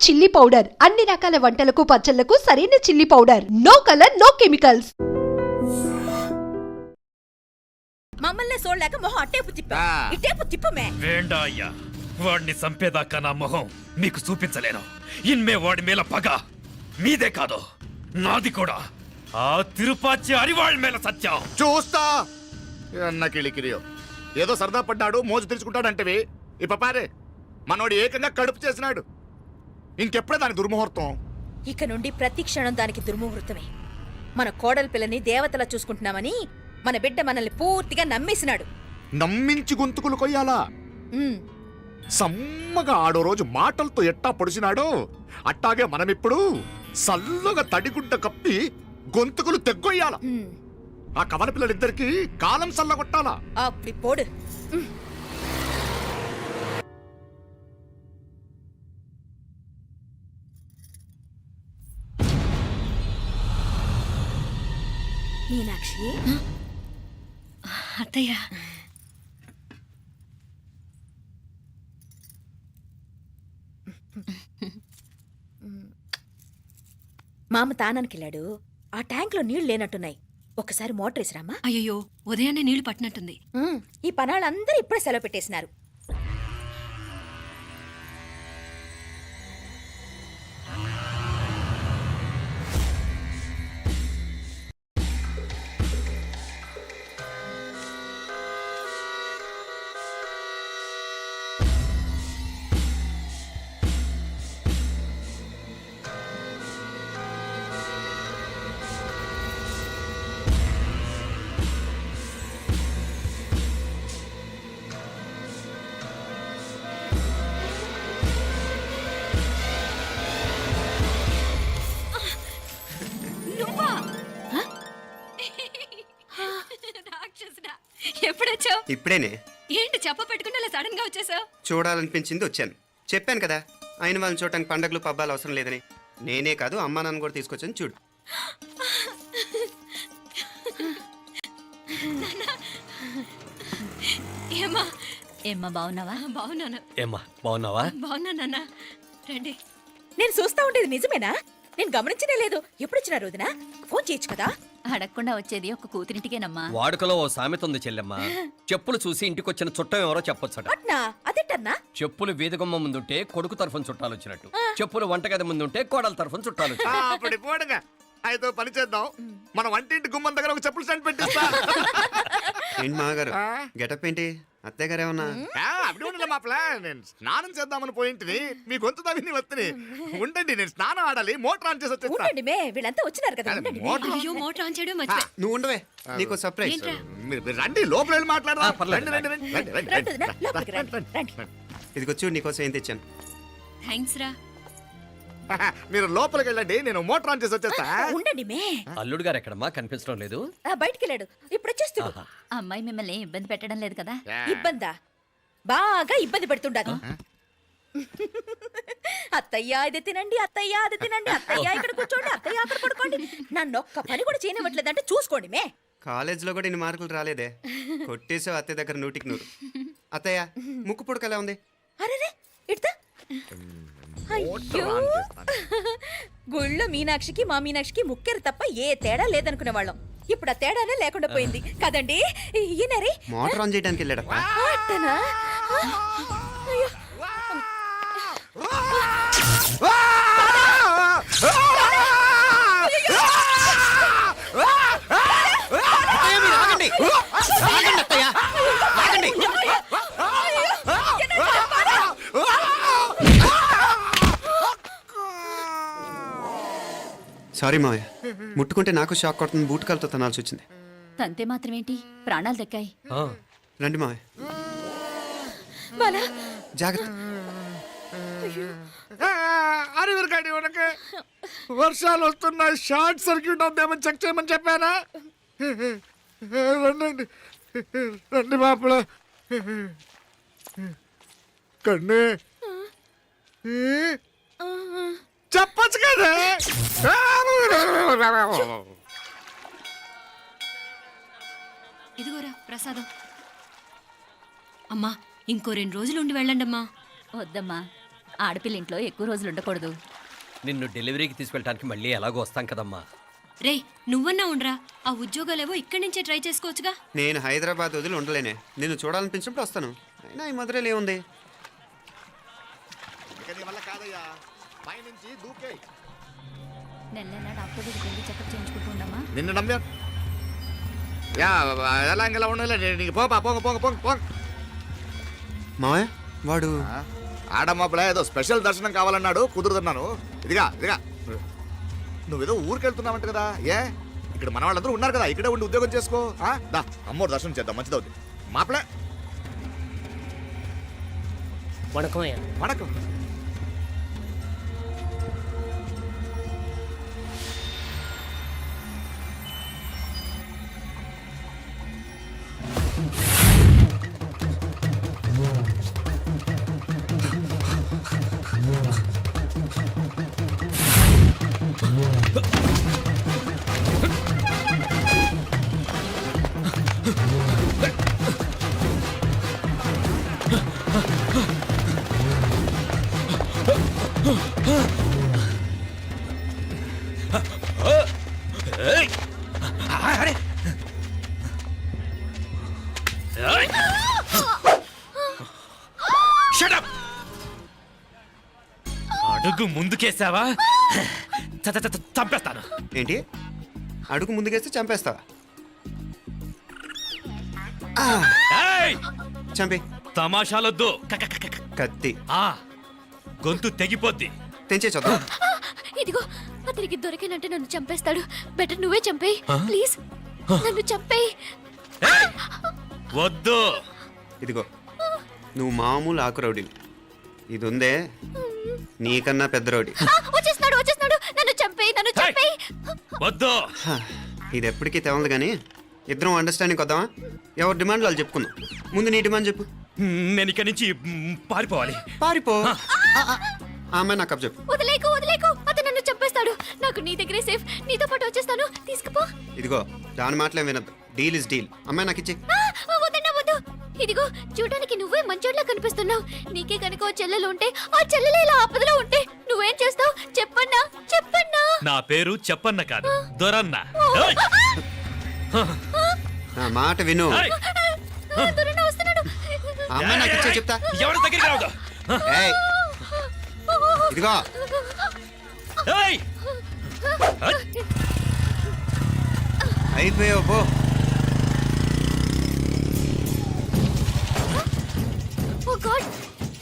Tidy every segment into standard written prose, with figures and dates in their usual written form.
Chilli powder అన్ని రకాల వంటలకు పచ్చళ్లకు సరైన chilli powder. No colour no chemicals. మమ్మల్ని చూడలేక మొహం అట్టేపు తిప్పా ఇట్టేపు తిప్పమే. వేండా అయ్యా, వాడిని చంపేదాకా నా మొహం మీకు చూపించలేను. ఇన్మే వాడి మేల పగ మీదే కాదు నాది కూడా. ఆ తిరుపాచి అరివాళ్ళ మేల సత్యం చూస్తా. కిళికిరియో ఏదో సరదా పడ్డాడు, మోజు తెలుసుకుంటాడంటవి. ఈ పపారే మనోడు ఏకంగా కడుపు చేసినాడు. ఇంకెప్పుడే దాని దుర్ముహూర్తం. ఇక నుండి ప్రతి క్షణం దానికి దుర్ముహూర్తమే. మన కోడలి పిల్లని దేవతలా చూసుకుంటున్నామని మన బిడ్డ మనల్ని పూర్తిగా నమ్మేసినాడు. నమ్మించి గొంతుకులు కొయ్యాలా? సమ్మగా ఆడో రోజు మాటలతో ఎట్టా పొడిచినాడో అట్టాగే మనమిప్పుడు సల్లుగా తడిగుడ్డ కప్పి గొంతుకులు తెగ్గొయ్యాల. ఆ కవల పిల్లలిద్దరికి కాలం సల్లగొట్టాలా? అప్పుడు పోడు. మీనాక్షి అత్తయ్య, మామ తానానికి వెళ్ళాడు. ఆ ట్యాంక్ లో నీళ్లు లేనట్టున్నాయి. ఒకసారి మోటార్ వేసిరామా. అయ్యో ఉదయాన్నే నీళ్లు పట్టినట్టుంది. ఈ పనాళ్ళందరూ ఇప్పుడే సెలవు పెట్టేసినారు. ఎప్పుడొచ్చావు? ఇప్పుడేనే. ఏంటి చెప్ప పెట్టుకుంటే అలా సడన్ గా వచ్చేసావు? చూడాలనిపించింది వచ్చాను. చెప్పాను కదా, ఆయన వాళ్ళని చూడటానికి పండగలు పబ్బాలు అవసరం లేదని. నేనే కాదు, అమ్మా నాన్న కూడా తీసుకొచ్చాను. చూడు. ఏమ్మా ఏమ్మా బాగున్నావా? బాగున్నాను. ఏమ్మా బాగున్నావా? బాగున్నా నాన్న. రండి. నేను చూస్తా ఉండేది నిజమేనా? నేను గమనించనే లేదు. ఎప్పుడొచ్చినా రోజున ఫోన్ చేయొచ్చు కదా. అడగకుండా వచ్చేది ఒక కూతురింటికేనమ్మా. వాడుకలో ఓ సామెత ఉంది చెల్లెమ్మ. చెప్పులు చూసి ఇంటికొచ్చిన చుట్టం ఎవరో చెప్పొచ్చట. అట్నా? అదేంటన్నా? చెప్పులు వీధగుమ్మ ముందుంటే కొడుకు తరఫున చుట్టాలు వచ్చినట్టు, చెప్పులు వంటగది ముందుంటే కోడల తరఫున చుట్టాలు వచ్చినట్టు. అయితే పని చేద్దాం. మన వంటింటి గుమ్మం దగ్గర ఒక చెప్పులు స్టాండ్ పెట్టిస్తా. ఏంటి మామగారు గెటప్ ఏంటి? అత్తయ్య గారు ఏమన్నా? అప్పుడు ఉండాలి మా ప్లాన్. నేను స్నానం చేద్దామని పోయింటిని, మీ గొంతు తవ్వి వస్తుంది. ఉండండి, నేను స్నానం ఆడాలి. మోటార్ ఆన్ చేసి వచ్చేస్తా. ఉండండి మే, వీళ్ళంతా వచ్చినారు కదా. ఉండండి మే. అయ్యో మోటార్ ఆన్ చేయడం మర్చిపోయా. నువ్వు ఉండవే, నీకు సర్ప్రైజ్. ఏంట్రా? మీరు రండి, లోపల వెళ్ళి మాట్లాడదాం. పర్లేదు. రండి, రండి, రండి, రండి, రండి వదినా, రండి, లోపలికి రండి, రండి. ఇదిగో చూడు, నీకోసం ఏం తెచ్చాను. థ్యాంక్స్ రా. మీరు లోపలికి వెళ్ళండి, నేను మోటార్ ఆన్ చేసి వచ్చేస్తా. ఉండండి మే. అల్లుడు గారు ఎక్కడమ్మా? కనిపించడం లేదు. బయటికి వెళ్ళాడు, ఇప్పుడు వచ్చేస్తాడు. అమ్మాయి మిమ్మల్ని ఇబ్బంది పెట్టడం లేదు కదా? ఇబ్బందా? బాగా ఇబ్బంది పెడుతుండదు. అత్తయ్య ఇది తినండి, అత్తయ్య అది తినండి, అత్తయ్య ఇక్కడ కూర్చోండి, అత్తయ్య అక్కడ పడుకోండి. నన్ను ఒక్క పని కూడా చేయనివ్వట్లేదంటే చూసుకోండి మే. కాలేజీలో కూడా ఇన్ని మార్కులు రాలేదే. కొట్టేసావు అత్తయ్య దగ్గర 100కి 100. అత్తయ్య ముక్కు పుడక ఎలా ఉంది? అరే ఇడతా. అయ్యో, గుళ్ళో మీనాక్షికి మా మీనాక్షికి ముక్కెరు తప్ప ఏ తేడా లేదనుకునే వాళ్ళం. ఇప్పుడు ఆ తేడానే లేకుండా పోయింది కదండి. ఈయనరే మోటార్ ఆన్ చేయడానికి వెళ్ళాడప్ప. అట్టనా? అయ్యో. సారీ మావయ్య, ముట్టుకుంటే నాకు షాక్ కొడుతుంది. బూట్ కాలుతో తనాల్సి వచ్చింది. తంతే మాత్రమేంటి, ప్రాణాలు దక్కాయి. రండి మావయ్య, జాగ్రత్త. అరివిరకండి, ఉనక వర్షాలు వస్తున్నాయి. షార్ట్ సర్క్యూట్ అవుతామని చెక్ చేయమని చెప్పానా? రండి రండి మాపల. కన్నే చెప్పచ్చు కదా. ఇదిగోరా ప్రసాదం. అమ్మా ఇంకో 2 రోజులు ఉండి వెళ్ళండమ్మా. వద్దమ్మా, ఆడపిల్ల ఇంట్లో ఎక్కువ రోజులు ఉండకూడదు. నిన్ను డెలివరీకి తీసుకెళ్ళడానికి మళ్ళీ ఎలాగో వస్తాం కదమ్మా. రే నువ్వన్నా ఉండరా, ఆ ఉద్యోగాలేవో ఇక్కడి నుంచే ట్రై చేసుకోవచ్చుగా. నేను హైదరాబాద్ వదిలి ఉండలేనే. నిన్ను చూడాలనిపించినప్పుడు వస్తాను. అయినా ఈ మధురలో ఏముంది? ఇక నీ వల్ల కాదయ్యా, పైనుంచి దూకే. నెల నెల డాక్టర్ దగ్గరికి వెళ్ళి చెకప్ చేయించుకుంటూ ఉండమ్మా. నిన్ను నమ్మా. యా ఎలా ఇంకెలా ఉండలే నీకు పోపా, పోంగ పోంగ పోంగ పోంగ. మావయ్య వాడు ఆడమ్మప్పుడే ఏదో స్పెషల్ దర్శనం కావాలన్నాడు, కుదురుతున్నాను. ఇదిగా ఇదిగా నువ్వేదో ఊరికెళ్తున్నావంట కదా. ఏ ఇక్కడ మన వాళ్ళందరూ ఉన్నారు కదా, ఇక్కడే ఉండి ఉద్యోగం చేసుకో. దా అమ్మోరు దర్శనం చేద్దాం, మంచిదవుద్ది. మాపలే వణకం. ఏయ్! అరే! ఏయ్! Shut up! అడుగు ముందుకేసావా చంపేస్తాను. ఏంటి? అడుగు ముందుకేస్తే చంపేస్తావా? ఏయ్! చంపి. తమాషాలొద్దు. కత్తి ఆ గొంతు తెగిపోద్ది. తెంచే చూద్దాం. ఇదిగో అతనికి దొరికినంటే నన్ను చంపేస్తాడు. బెటర్ నువ్వే చంపేయి ప్లీజ్, నన్ను చంపేయి. ఏయ్! వద్దు. ఇదిగో నువ్వు మామూలు ఆకు రౌడీవి. ఇది ఉందే నీకన్నా పెద్ద రౌడీ. వచ్చేస్తున్నాడు, నన్ను చంపేయి, నన్ను చంపేయి. వద్దు. హ, ఇది ఎప్పటికీ తెవలదు కానీ ఇద్దరం అండర్స్టాండింగ్ వద్దామా? ఎవరి డిమాండ్ వాళ్ళు చెప్పుకుందాం. ముందు నీ డిమాండ్ చెప్పు. నేను ఇక్కడి నుంచి పారిపోవాలి. పారిపో. ఆ అమ్మాయి నాకు చెప్పు. వదిలేకు, అతను నన్ను చంపేస్తాడు. నాకు నీ దగ్గరే సేఫ్, నీతో పాటు వచ్చేస్తాను, తీసుకుపో. ఇదిగో దాని మాటలేం వినద్దు. Deal is deal. అమ్మాయి నాకు ఇచ్చే. వద్దన్నా వద్దు. ఇదిగో చూడడానికి నువ్వే మంచోట్లా కనిపిస్తున్నావు. నీకే కనుక ఓ చెల్లెలు ఉంటే, ఆ చెల్లెలు ఇలా ఆపదలో ఉంటే నువ్వేం చేస్తావు చెప్పన్నా? నా పేరు చెప్పన్న కాదు, దొరన్న. ఏయ్! నా మాట విను. ఏయ్! దొరన్న వస్తున్నాడు. ఆ అమ్మాయి నాకు ఇచ్చే చెప్తా. ఎవరి దగ్గరికి రావద్దు. ఏయ్, ఇదిగో ఏయ్! అయిపోయావు పో. ఓ గాడ్,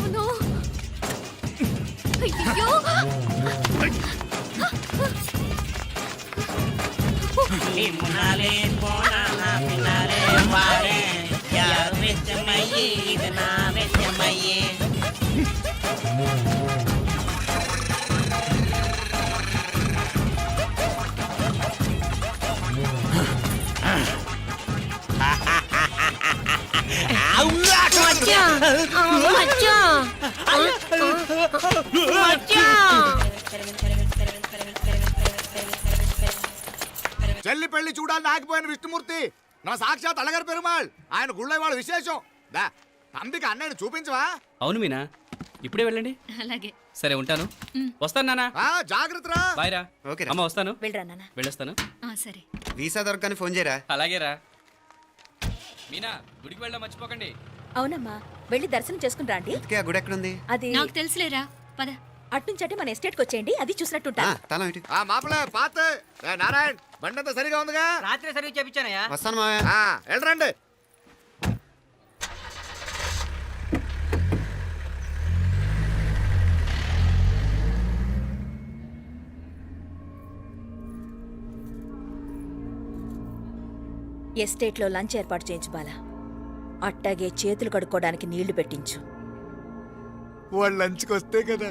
ఓ నో. అయ్యో, మునాలే పోనా పినాలే వారే యారు వెచ్చమయ్యే ఇది నా వెచ్చమయ్యే. చెల్లి పెళ్లి చూడాలని ఆగిపోయిన విష్ణుమూర్తి నా సాక్షాత్ అలగర్ పెరుమాళ్. ఆయన గుళ్ళో వాళ్ళ విశేషం. దా తండ్రికి అన్నయ్యని చూపించవా? అవును మీనా, ఇప్పుడే వెళ్ళండి. అలాగే. సరే ఉంటాను, వస్తాను నానా. జాగ్రత్త రా. బాయ్ రా. ఓకే రా. అమ్మ వస్తాను, వెళ్ళరా నాన్న. వెళ్ళొస్తాను. సరే. వీసా దొరకని ఫోన్ చేయరా. అలాగే రా. మీనా గుడికి వెళ్ళడం మర్చిపోకండి. అవునమ్మా, వెళ్ళి దర్శనం చేసుకుని రండి. ఇంతకీ ఆ గుడి ఎక్కడుంది? అది నాకు తెలుసులేరా, పద. అట్నుంచటే మన ఎస్టేట్కి వచ్చేయండి, అది చూసినట్టుంటా. తలం ఇటు. మాపలే పాత నారాయణ్ బండంతా సరిగా ఉందిగా? రాత్రి సర్వీస్ చేపించానయ్యా. వస్తాను మావయ్య. వెళ్ళరండి. ఎస్టేట్లో లంచ్ ఏర్పాటు చేయించు బాలా. అట్టాగే చేతులు కడుక్కోవడానికి నీళ్లు పెట్టించు. వాళ్ళు లంచ్కి వస్తే కదా.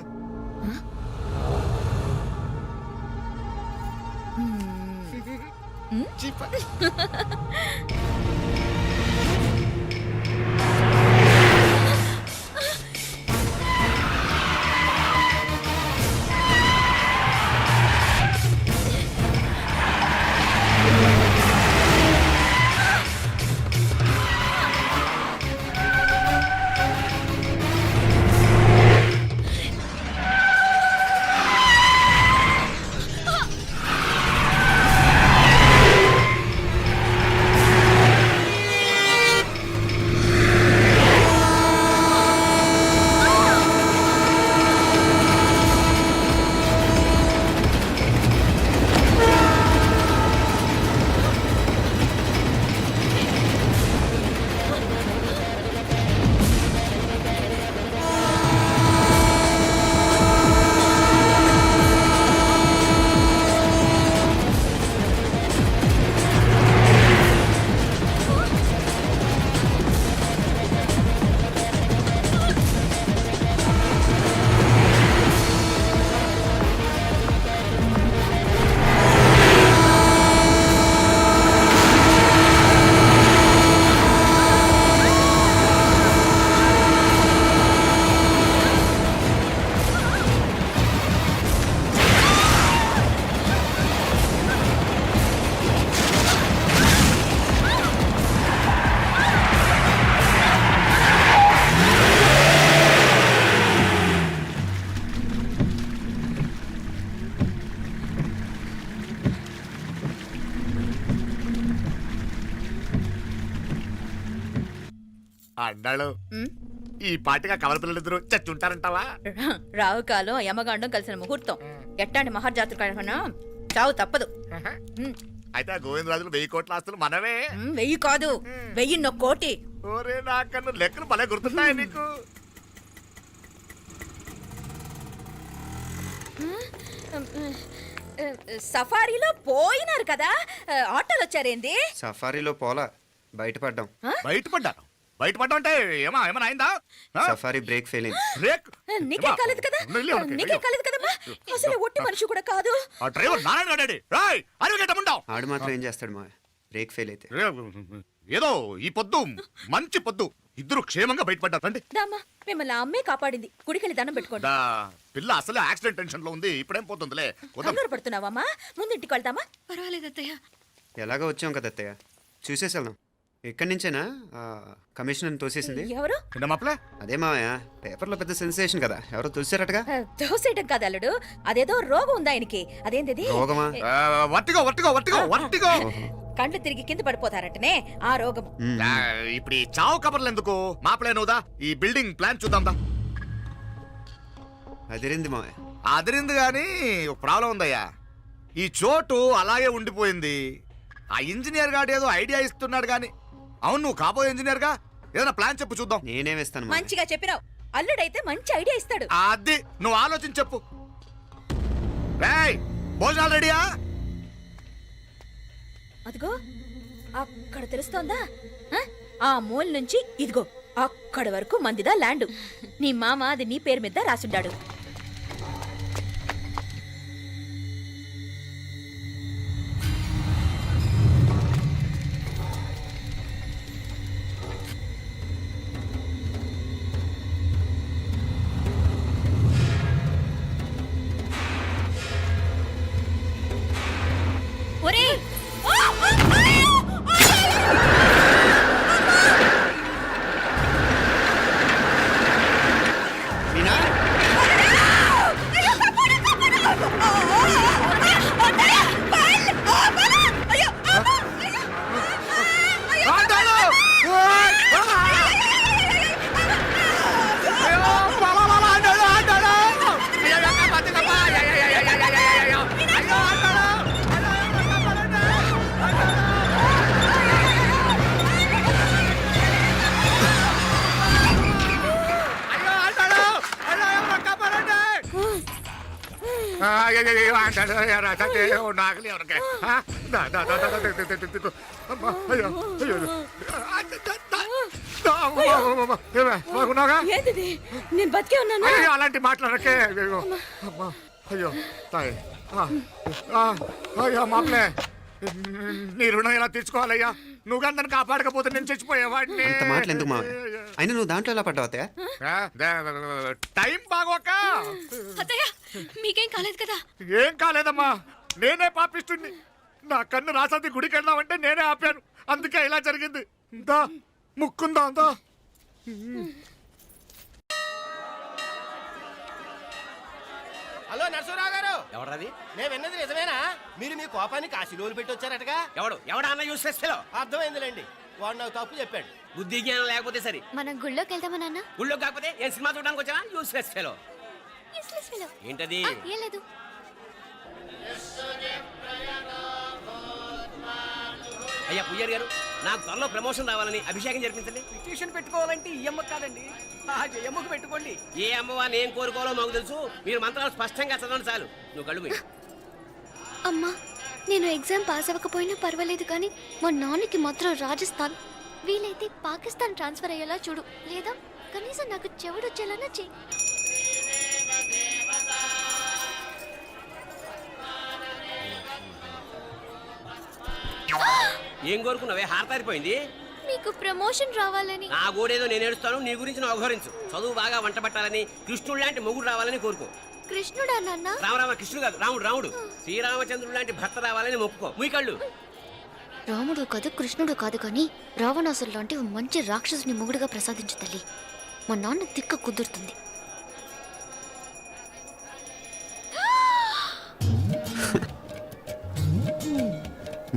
అన్నాడు ఉమ్, ఈ పాటిగా కవల పిల్లలిద్దరూ చచ్చుంటారంటావా? రావు కాలం యమగాండం కలిసిన ముహూర్తం ఎట్టాంటి మహర్జాతృ కన్నా చావు తప్పదు. ఉమ్, అయితే ఆ గోవిందరాజులు 1000 కోట్ల ఆస్తులు మనమే. 1000 కాదు 1000 కోటి. ఓరే నాకన్ను లెక్కలు భలే గుర్తున్నాయి నీకు. సఫారీలో పోయినారు కదా, ఆటోలు వచ్చారేంది? సఫారీలో పోలా బయటపడ్డాం. బయటపడ్డా అంటే ఏమైనా అయిందా? సఫారీ బ్రేక్ ఫెయిల్ అయింది. బ్రేక్? నీకే కాలేదు కదా, నీకే కాలేదు కదమ్మా. అసలు ఒట్టి మనిషి కూడా కాదు. ఆ డ్రైవర్ నారాయణ గాడండి. రాయ్ అరుగేటముండావు. ఆడు మాత్రం ఏం చేస్తాడు మా బ్రేక్ ఫెయిల్ అయితే. ఏదో ఈ పొద్దు మంచి పొద్దు, ఇద్దరు క్షేమంగా బయటపడ్డారు. రండి. దామా మిమ్మల్ని ఆ అమ్మే కాపాడింది. గుడికెళ్ళి దండం పెట్టుకోండి. దా, పిల్ల అసలే యాక్సిడెంట్ టెన్షన్ లో ఉంది, ఇప్పుడేం పోతుందిలే. కంగారు పడుతున్నావమ్మా, ముందు ఇంటికి వెళ్తామా? పర్వాలేదు అత్తయ్య. ఎలాగో వచ్చాం కదా అత్తయ్య, చూసేసి వెళ్దాం. ఇక్కడి నుంచేనా కమిషనర్ తోసేసింది? ఎవరు? మాప్లే అదే మావయ్య, పేపర్లో పెద్ద సెన్సేషన్ కదా, ఎవరో తోసారటగా. దోసేయటం కాదు అల్లుడు, అదేదో రోగం ఉందా ఆయనకి. అదేంటిది? రోగమా? వర్టిగో. కండ్లు తిరిగి కింద పడిపోతారటనే ఆ రోగం. ఇప్పుడు ఈ చావు కబర్లు ఎందుకు? మాప్లే నువ్వుదా, ఈ బిల్డింగ్ ప్లాన్ చూద్దాందా. అదిరింది మావయ్య. అదిరింది గాని ఒక ప్రాబ్లం ఉందయ్యా. ఈ చోటు అలాగే ఉండిపోయింది. ఆ ఇంజనీర్ గాడు ఏదో ఐడియా ఇస్తున్నాడు గాని. అవును, నువ్వు కాబోయే ఇంజనీర్ గా ఏదైనా ప్లాన్ చెప్పు చూద్దాం. నేనేం ఇస్తాను మావయ్య. మంచిగా చెప్పినావు. అల్లుడైతే మంచి ఐడియా ఇస్తాడు. అది నువ్వు ఆలోచించి చెప్పు. రేయ్, భోజనాలు రెడీయా? అదిగో అక్కడ తెలుస్తోందా? ఆ మూల నుంచి ఇదిగో అక్కడ వరకు మందిదా ల్యాండ్. నీ మామ అది నీ పేరు మీద రాసుండాడు. ఒరేయ్! మీనా? ఏంటిది? నేను బతికే ఉన్నాను. అలాంటి మాట్లాడకే. అయ్యో తాయ్, అయ్యో మాప్లే, నీ రుణం ఎలా తీర్చుకోవాలయ్యా? నువ్వు అందరిని కాపాడకపోతే నేను చచ్చిపోయేవాడిని. అంత మాటలు ఎందుకు మావయ్య? అయినా నువ్వు దాంట్లో ఎలా పడ్డావు అత్తయ్య? టైం బాగోక. అత్తయ్య మీకేం కాలేదు కదా? ఏం కాలేదమ్మా, నేనే పాపిస్తుంది. నా కన్ను రాసాది గుడికి వెళ్దామంటే నేనే ఆపాను, అందుకే ఇలా జరిగింది. దా ముక్కుందా అందా. హలో నరసరావు గారు, ఎవరది? నేను విన్నది నిజమేనా? మీరు మీ కోపానికి కాశీలోలు పెట్టి వచ్చారటగా? ఎవడా అన్న యూస్లెస్ ఫెలో? అర్థమైందిలేండి, వాడు నాకు తప్పు చెప్పాడు. బుద్ధి జ్ఞానం లేకపోతే సరే. మనం గుళ్ళోకి వెళ్దామా నాన్న? ఊళ్ళో కాకపోతే ఏం సినిమా చూడడానికి వచ్చావా? Useless fellow. Useless fellow. ఏంటది? ఏం లేదు. అయ్యా పుయ్యర్ గారు, నాకు త్వరలో ప్రమోషన్ రావాలని అభిషేకం జరిపించండి. పిటిషన్ పెట్టుకోవాలంటే ఈ అమ్మ కాదండి, ఆ జయమ్మకు పెట్టుకోండి. ఏ అమ్మవారిని ఏం కోరుకోవాలో మాకు తెలుసు. మీరు మంత్రాలు స్పష్టంగా చదవండి చాలు. నువ్వు కళ్ళు మూయి. అమ్మా, నేను ఎగ్జామ్ పాస్ అవ్వకపోయినా పర్వాలేదు కానీ మా నాన్నకి మాత్రం రాజస్థాన్, వీలైతే పాకిస్తాన్ ట్రాన్స్ఫర్ అయ్యేలా చూడు, లేదా కనీసం నాకు చెవుడు వచ్చేలానా చెయ్యి. ఏం కోరుకున్నావే? హారతారిపోయింది. మీకు ప్రమోషన్ రావాలని. నా గోడేదో నేను ఏడుస్తాను, నీ గురించి నువ్వు అవహరించు. చదువు బాగా వంట పట్టాలని, కృష్ణుడు లాంటి మొగుడు రావాలని కోరుకో. కృష్ణుడా నాన్న? రామరామ కృష్ణుడు కాదు, రాముడు రాముడు. శ్రీరామచంద్రుడు లాంటి భర్త రావాలని మొక్కుకో. మీ కళ్ళు. రాముడు కాదు కృష్ణుడు కాదు కానీ రావణాసురు లాంటి ఓ మంచి రాక్షసుని మొగుడుగా ప్రసాదించు తల్లి. మా నాన్న తిక్క కుదురుతుంది.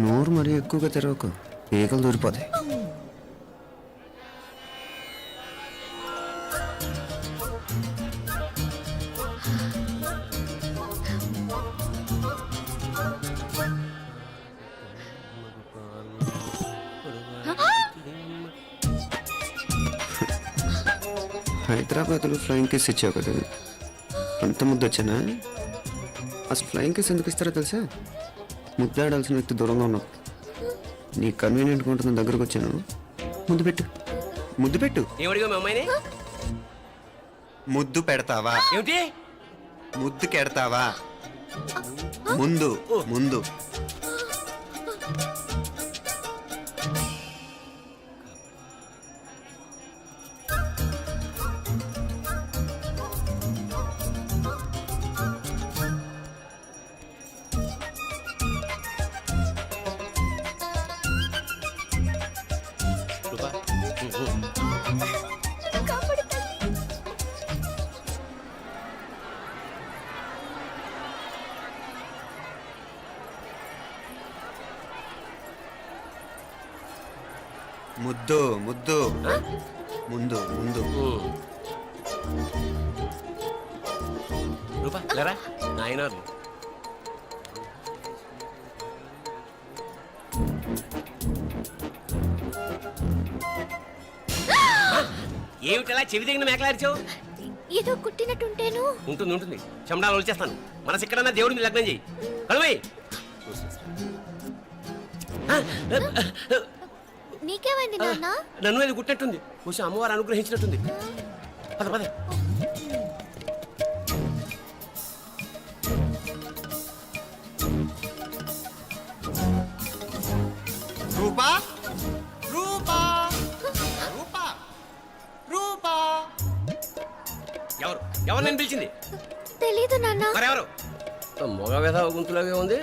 నోరు మరీ ఎక్కువగా తెరవకు, ఈగలు దూరిపోతాయి. హైదరాబాద్లో ఫ్లయింగ్ కేస్ ఇచ్చావు కదా, అంత ముద్దు వచ్చానా? అసలు ఫ్లయింగ్ కేస్ ఎందుకు ఇస్తారో తెలుసా? ముద్దాడాల్సిన వ్యక్తి దూరంగా ఉన్నావు. నీ కన్వీనియంట్గా ఉంటుంది దగ్గరకు వచ్చాను. ముద్దు పెట్టు, ముద్దు పెట్టు. ఏమడిగా మీ అమ్మాయిని? ముద్దు పెడతావా? ఏమిటి? ముద్దు కెడతావా? ముందు ముందు. రూపా ముద్దు ముద్దు. ముందు ముందు. రూపా లేరా నాయనారు. ఏమిటలా చెవి దగ్గర మేకలారిచావు? ఏదో కుట్టినట్టుంటేను. ఉంటుంది ఉంటుంది, చెమడాలు వచ్చేస్తాను. మనసు ఎక్కడన్నా దేవుడి మీద లగ్నం చేయి. కడుమై. నీకేమైంది నాన్న? నన్ను అది కుట్టినట్టుంది, కొంచెం అమ్మవారు అనుగ్రహించినట్టుంది. పద పద. రూపా రూపా రూపా రూపా. ఎవరు ఎవరు నేను పిలిచింది? తెలీదు నాన్న. మరెవరు? మొగ వ్యధ గుంతులాగే ఉంది.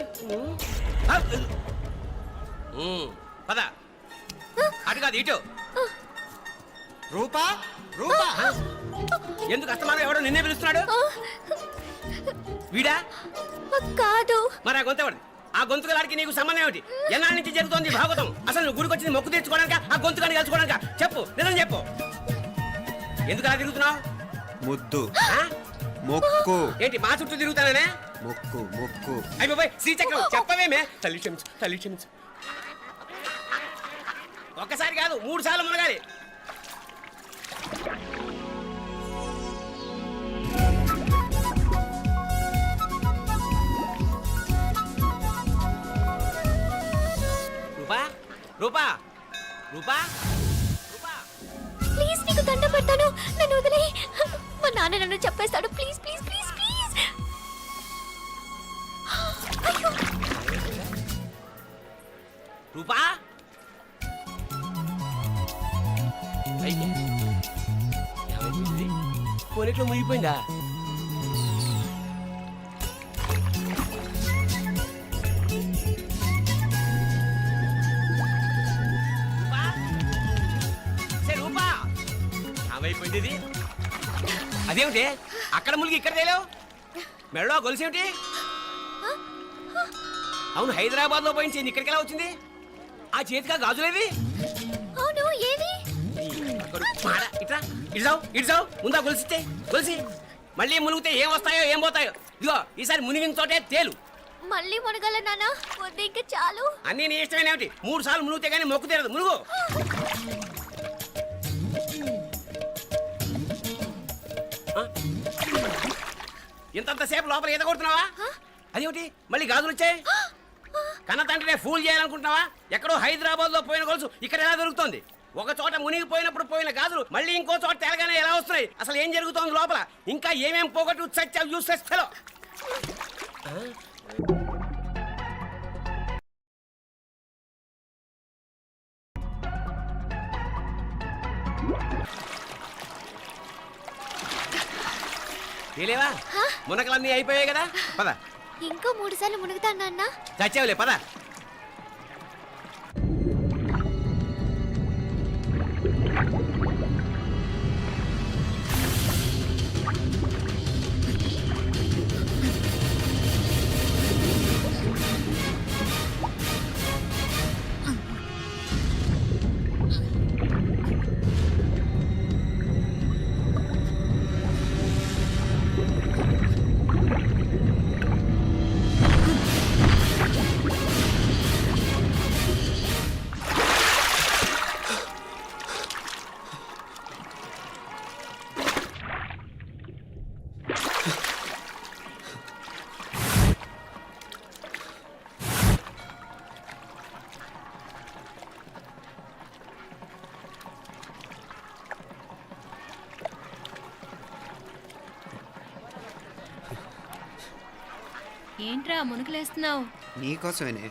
పద. అటు కాదు ఇటు. రూపా రూపా. ఎందుకు అస్తమానం ఎవడో నిన్నే పిలుస్తున్నాడు? వీడా? కాదు. మరి ఆ గొంతు ఎవడు? ఆ గొంతుకలాడికి నీకు సంబంధం ఏమిటి? ఎన్నాళ్ళ నుంచి జరుగుతోంది భాగవతం? అసలు నువ్వు గుడికి వచ్చింది మొక్కు తీర్చుకోవడానిక, ఆ గొంతుకాన్ని కలుసుకోవడానిక? చెప్పు, నిజం చెప్పు. ఎందుకు అలా తిరుగుతున్నావు? ముద్దు మొక్కు. ఏంటి మా చుట్టూ తిరుగుతానే? మొక్కు మొక్కు. అయిపోయి శ్రీచక్రం చెప్పవేమే? తల్లి క్షమించు, తల్లి క్షమించు. ఒక్కసారి కాదు 3 సార్లు మునగాలి. రూపా రూపా రూపా రూపా. ప్లీజ్ నీకు దండం పెడతాను, నన్ను వదిలే. మా నాన్న నన్ను చెప్పేస్తాడు. Please please please please. అయ్యో. రూపా కొనిట్లో మునిగిపోయిందా? రూపా ఏమైపోయింది ఇది? అదేమిటి అక్కడ మునిగి ఇక్కడ తేలేవు? మెడలో గొలుసేమిటి? అవును, హైదరాబాద్ లో పోయించింది, ఇక్కడికి ఎలా వచ్చింది? ఆ చేతిగా గాజులేవి? అవును, ఏవి? ఇట్రా ఇడ్సావు ముందా గొలిసితే గొలిసి మళ్ళీ మునిగితే ఏం వస్తాయో ఏం పోతాయో. ఇదిగో ఈసారి మునిగిన చోటే తేలు. మళ్ళీ మునగల నాన్న, వద్దు ఇంకా చాలు. అన్నీ నీ ఇష్టమేనేమిటి? 3 సార్లు మునిగితే కానీ మొక్కు తీరదు. మునుగు. ఇంతంతసేపు లోపల ఈత కొడుతున్నావా? అదేమిటి మళ్ళీ గాజులు వచ్చాయి? కన్న తండ్రినే ఫూల్ చేయాలనుకుంటున్నావా? ఎక్కడో హైదరాబాద్ లో పోయిన గొలుసు ఇక్కడ ఎలా దొరుకుతుంది? ఒక చోట మునిగిపోయినప్పుడు పోయిన గాజులు మళ్ళీ ఇంకో చోట తేలగానే ఎలా వస్తున్నాయి? అసలు ఏం జరుగుతోంది లోపల? ఇంకా ఏమేం పోగొట్టు చచ్చావు యూస్లెస్ ఫెలో. తెలియవా? మునకలన్నీ అయిపోయాయి కదా, పద. ఇంకో 3 సార్లు మునుగుతాను నాన్న. చచ్చావులే, పద. ఏంట్రా మునుకులేస్తున్నావు? నీకోసమేనే,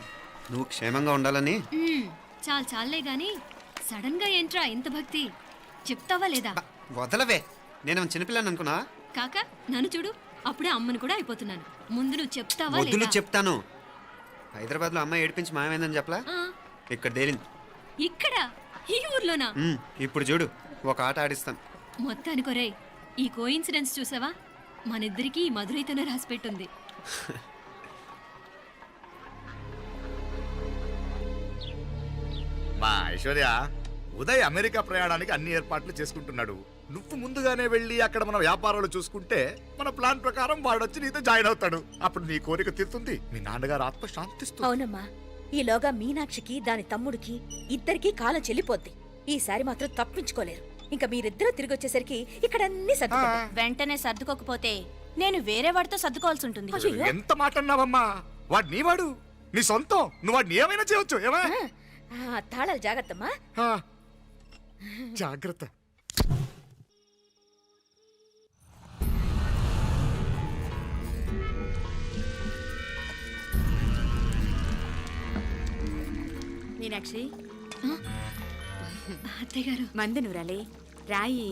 నువ్వు క్షేమంగా ఉండాలని. చాలే గాని సడన్ గా ఏంట్రా ఇంత భక్తి? చెప్తావా లేదా? వదలవే, నేను చిన్నపిల్లని అనుకున్నా. కాక నన్ను చూడు, అప్పుడే అమ్మని కూడా అయిపోతున్నాను. ముందు నువ్వు చెప్తావా వద్దులు లేదా? చెప్తాను. హైదరాబాద్లో అమ్మాయి ఏడిపించి మాయమైందని చెప్పలా, ఆ, ఇక్కడ తేలింది. ఇక్కడ ఈ ఊర్లోనా? ఇప్పుడు చూడు, ఒక ఆట ఆడిస్తాను. మొత్తానికి ఒరేయ్, ఈ కోయిన్సిడెన్స్ చూసావా? మనిద్దరికి ఈ మధురైతోనే రాసిపెట్టుంది. మా ఐశ్వర్య, ఉదయ్ అమెరికా ప్రయాణానికి అన్ని ఏర్పాట్లు చేసుకుంటున్నాడు. నువ్వు ముందుగానే వెళ్ళి అక్కడ మన వ్యాపారాలు చూసుకుంటే మన ప్లాన్ ప్రకారం వాడొచ్చి నీతో జాయిన్ అవుతాడు. అప్పుడు నీ కోరిక తీరుతుంది, మీ నాన్నగారు ఆత్మ శాంతిస్తుంది. అవునమ్మా, ఈలోగా మీనాక్షికి దాని తమ్ముడికి ఇద్దరికీ కాలం చెల్లిపోద్ది. ఈసారి మాత్రం తప్పించుకోలేరు. ఇంకా మీరిద్దరూ తిరిగి వచ్చేసరికి ఇక్కడ అన్ని సర్దుకుంటాయి. వెంటనే సర్దుకోకపోతే నేను వేరే వాడితో సర్దుకోవాల్సి ఉంటుంది. ఎంత మాట అన్నావమ్మా, వాడు నీ వాడు, నీ సొంతం. నువ్వు వాడిని ఏమైనా చేయొచ్చు. ఏమా తాళాలు జాగ్రత్తమ్మా. జాగ్రత్త. మీనాక్షి, అత్తయ్య గారు, మందు నూరాలి, రాయి.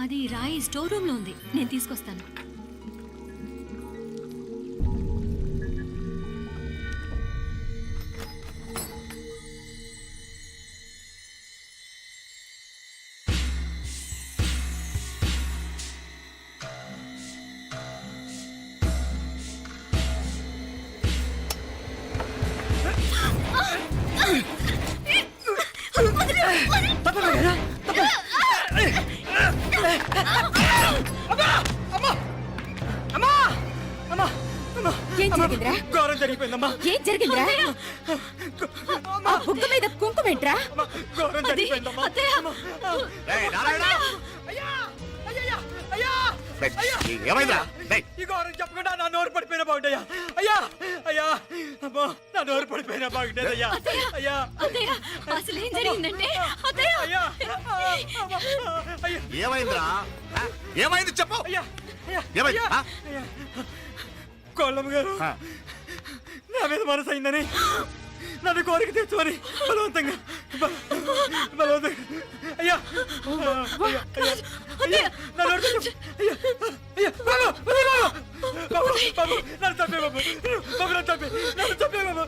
అది రాయి స్టోర్ రూమ్ లో ఉంది, నేను తీసుకొస్తాను. ఏం జరిగిందిరా? ఘోరం జరిగిపోయిందమ్మా. ఏం జరిగిందిరా? ఆ బుగ్గ మీద కుంకుమేంట్రా? ఘోరం జరిగిపోయిందమ్మా. ఏయ్, నారాయణ! అయ్యా! అయ్యయ్యా! అయ్యా! ఏయ్, ఏమైందిరా? ఏయ్, ఈ ఘోరం చెప్పకుండా నా నోరు పడిపోయినా బాగుంటాయా? అయ్యా! అయ్యా! అమ్మా, నా నోరు పడిపోయినా బాగుండేది. అయ్యా! అయ్యా! అత్తయ్య, అసలు ఏం జరిగిందంటే అత్తయ్య, అయ్యా! అయ్యా! ఏమైందిరా? ఆ? ఏమైంది చెప్పు. అయ్యా! అయ్యా! ఏమైంది? ఆ? అయ్యా! కోళ్ళమ్మ గారు ఆ. నా మీద మనసు అయిందని నన్ను కోరిక తెచ్చుకొని బలవంతంగా బలవంతంగా అయ్యా! అయ్యా! అయ్యా! అయ్యా! నా నోరు తెచ్చు. అయ్యా! అయ్యా! బాబు! బాబు! బాబు! నన్ను చంపే బాబు! బాబు, నన్ను చంపే! నన్ను చంపే బాబు!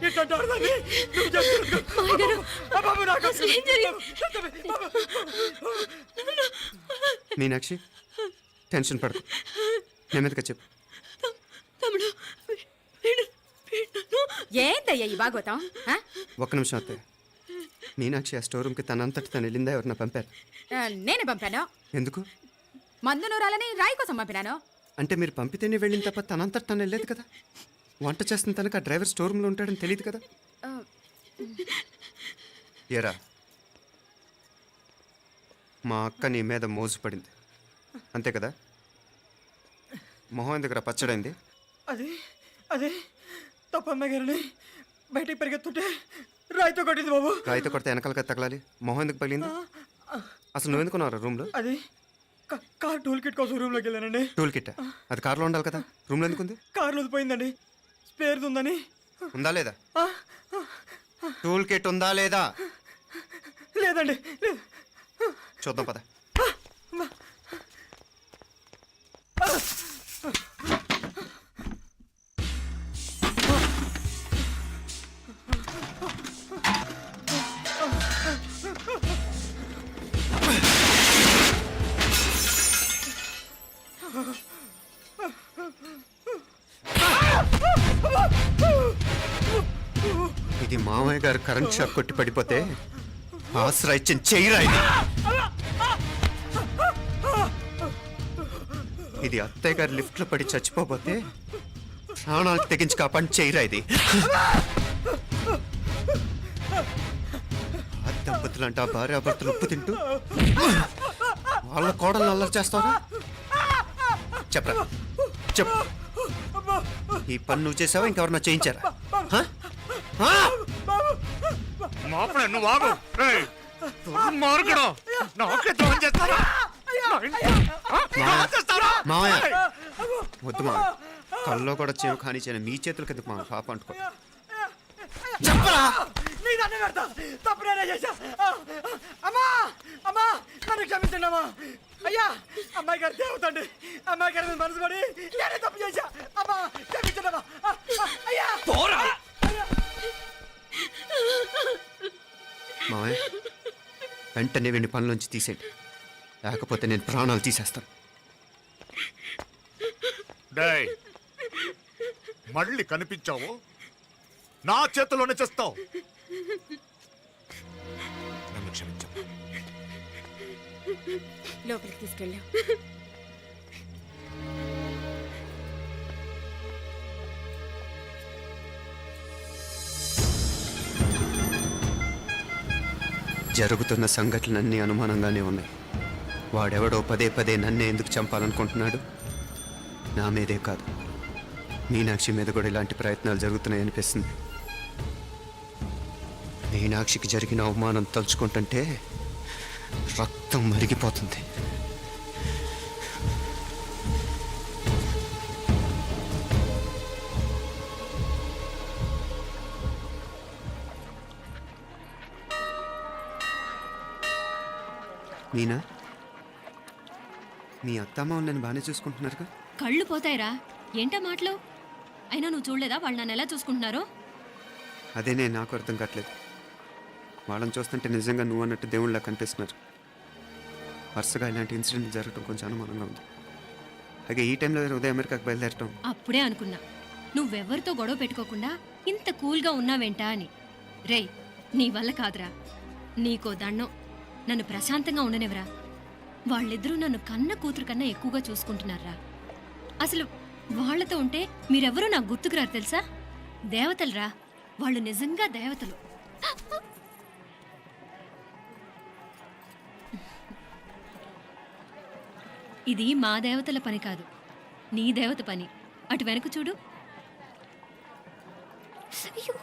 ఇట్లాంటి ఆడదాన్ని నువ్వు చెప్తున్నావు. బాబు, నాకు అసలు ఏం జరిగింది? చంపే! బాబు! మీనాక్షి, టెన్షన్ పడకు, నెమ్మదిగా చెప్పు. తమ్ముడు, ఏందయ్యా ఈ భాగవతం? ఒక్క నిమిషం అత్తయ్య. మీనాక్షి ఆ స్టోర్ రూమ్కి తనంతటి తను వెళ్ళిందా, ఎవరన్నా పంపారు? నేనే పంపాను. ఎందుకు? మందు నూరాలని రాయి కోసం పంపినాను. అంటే మీరు పంపితేనే వెళ్ళిన తప్ప తనంతటి తను వెళ్ళలేదు కదా. వంట చేస్తున్న తనకు ఆ డ్రైవర్ స్టోర్ రూమ్లో ఉంటాడని తెలియదు కదా. ఏరా, మా అక్క నీ మీద మోజు పడింది అంతే కదా. మొహం దగ్గర పచ్చడైంది. అదే తప్పమ్మ గారిని బయటికి పరిగెత్తుంటే రాయితో కొట్టింది బాబు. రాయితో కొడితే వెనకాలగా తగలాలి, మొహం ఎందుకు పగిలింది? అసలు నువ్వు ఎందుకున్నావు రూమ్లో? అది కార్ టూల్ కిట్ కోసం రూమ్లోకి వెళ్ళానండి. టూల్ కిట్ అది కార్లో ఉండాలి కదా, రూమ్లో ఎందుకుంది? కార్లో పోయిందండి, స్పేర్ ఉందని. ఉందా లేదా? టూల్ కిట్ ఉందా లేదా? లేదండి, లేదు. చూద్దాం పద. ఇది మామయ్య గారు కరెంట్ షాక్ కొట్టి పడిపోతే ఆసరా ఇచ్చిన చెయ్యిరా ఇది. ఇది అత్తయ్య గారు లిఫ్ట్ లో పడి చచ్చిపోతే ప్రాణాలు తెగించి కాపాడి చెయ్యిరా ఇది. ఆ దంపతులంట భార్యాభర్తలు ఉప్పు తింటూ వాళ్ళ కోడలు అల్లరి చేస్తారా? చెప్పరా, చెప్పు. ఈ పని నువ్వు చేసావా, ఇంకెవరన్నా చేయించారా? మాపడే నువ్వు ఆగు. ఏయ్, దుర్మార్గుడు. నాకే ద్రోహం చేస్తారా? మావయ్య, వద్దు మావయ్య, కల్లో కూడా చేయం కానీ చేయను మీ చేతులకి ఎందుకు మా పాప అంటుకో నీ దండం పెడతా తప్పు నేనే చేశా అమ్మా అమ్మా నన్ను క్షమించండి అమ్మా అయ్యా అమ్మాయి గారు దేవతండి అమ్మాయి గారి మీద మనసు పడి నేనే తప్పు చేశా అమ్మా క్షమించండి అమ్మా అయ్యా మావయ్య వెంటనే వీడిని పనిలోంచి తీసేయండి లేకపోతే నేను ప్రాణాలు తీసేస్తాను డేయ్ మళ్ళీ కనిపించావు నా చేతిలోనే చేస్తావు నన్ను క్షమించు లోపలికి తీసుకెళ్ళాం. జరుగుతున్న సంఘటనలన్నీ అనుమానంగానే ఉన్నాయి వాడెవడో పదే పదే నన్నే ఎందుకు చంపాలనుకుంటున్నాడు నా మీదే కాదు మీనాక్షి మీద కూడా ఇలాంటి ప్రయత్నాలు జరుగుతున్నాయి అనిపిస్తుంది మీనాక్షికి జరిగిన అవమానం తలుచుకుంటుంటే రక్తం మరిగిపోతుంది మీనా మీ అత్తమ్మ నన్ను బాగానే చూసుకుంటున్నారుగా కళ్ళు పోతాయిరా ఏంటా మాటలు అయినా నువ్వు చూడలేదా వాళ్ళు నన్ను ఎలా చూసుకుంటున్నారో అదేనే నాకు అర్థం కావట్లేదు వాళ్ళని చూస్తుంటే నిజంగా నువ్వు అన్నట్టు దేవుళ్ళ కనిపిస్తున్నారు వరుసగా ఇలాంటి ఇన్సిడెంట్ జరగడం కొంచెం అనుమానంగా ఉంది అలాగే ఈ టైంలో ఉదయం అమెరికాకు బయలుదేరటం అప్పుడే అనుకున్నా నువ్వెవరితో గొడవ పెట్టుకోకుండా ఇంత కూల్గా ఉన్నావేంటా అని రేయ్ నీ వల్ల కాదురా నీకో దండం నన్ను ప్రశాంతంగా ఉండనివరా వాళ్ళిద్దరూ నన్ను కన్న కూతురు కన్నా ఎక్కువగా చూసుకుంటున్నారా అసలు వాళ్లతో ఉంటే మీరెవరూ నాకు గుర్తుకురారు తెలుసా దేవతలరా వాళ్ళు నిజంగా దేవతలు ఇది మా దేవతల పని కాదు నీ దేవత పని అటు వెనక చూడు అయ్యో